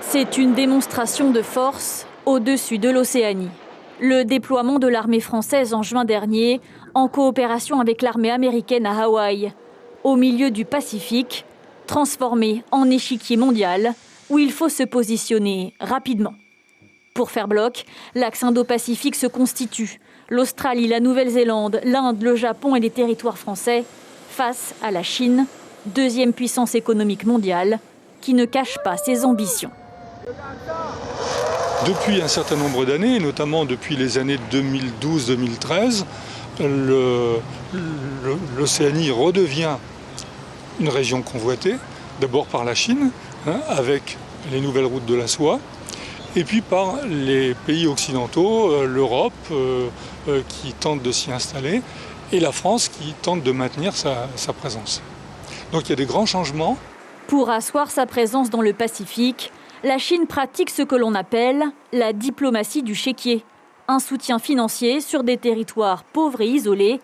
C'est une démonstration de force au-dessus de l'Océanie. Le déploiement de l'armée française en juin dernier, en coopération avec l'armée américaine à Hawaï, au milieu du Pacifique, transformé en échiquier mondial, où il faut se positionner rapidement. Pour faire bloc, l'axe Indo-Pacifique se constitue. L'Australie, la Nouvelle-Zélande, l'Inde, le Japon et les territoires français face à la Chine, deuxième puissance économique mondiale, qui ne cache pas ses ambitions. Depuis un certain nombre d'années, notamment depuis les années 2012-2013, l'Océanie redevient une région convoitée, d'abord par la Chine, avec les nouvelles routes de la soie, et puis par les pays occidentaux, l'Europe qui tente de s'y installer, et la France qui tente de maintenir sa présence. Donc il y a des grands changements. Pour asseoir sa présence dans le Pacifique, la Chine pratique ce que l'on appelle la diplomatie du chéquier, un soutien financier sur des territoires pauvres et isolés,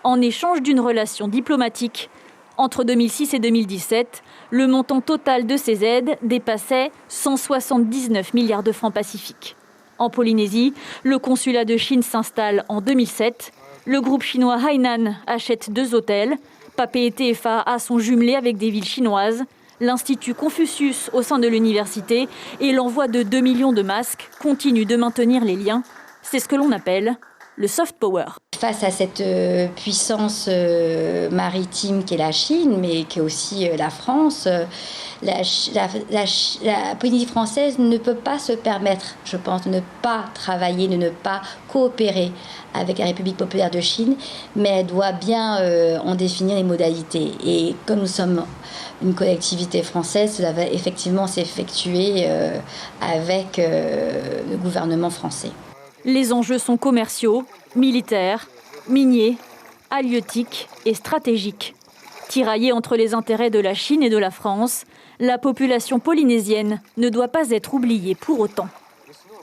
en échange d'une relation diplomatique. Entre 2006 et 2017, le montant total de ces aides dépassait 179 milliards de francs pacifiques. En Polynésie, le consulat de Chine s'installe en 2007. Le groupe chinois Hainan achète 2 hôtels. Papeete et Pha'a sont jumelés avec des villes chinoises. L'Institut Confucius au sein de l'université et l'envoi de 2 millions de masques continuent de maintenir les liens. C'est ce que l'on appelle le soft power. Face à cette puissance maritime qu'est la Chine, mais qui est aussi la France, la Polynésie française ne peut pas se permettre, je pense, de ne pas travailler, de ne pas coopérer avec la République populaire de Chine, mais elle doit bien en définir les modalités. Et comme nous sommes une collectivité française, cela va effectivement s'effectuer avec le gouvernement français. Les enjeux sont commerciaux, militaires, miniers, halieutiques et stratégiques. Tiraillée entre les intérêts de la Chine et de la France, la population polynésienne ne doit pas être oubliée pour autant.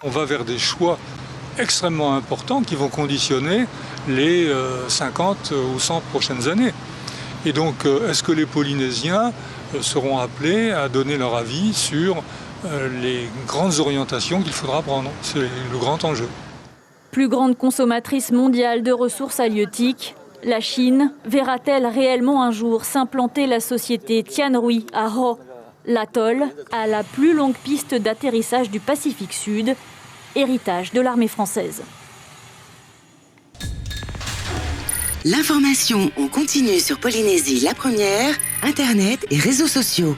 On va vers des choix extrêmement importants qui vont conditionner les 50 ou 100 prochaines années. Et donc, est-ce que les Polynésiens seront appelés à donner leur avis sur les grandes orientations qu'il faudra prendre? C'est le grand enjeu. Plus grande consommatrice mondiale de ressources halieutiques, la Chine verra-t-elle réellement un jour s'implanter la société Tianhui à Ho? L'atoll a la plus longue piste d'atterrissage du Pacifique Sud, héritage de l'armée française. L'information en continu sur Polynésie la première, Internet et réseaux sociaux.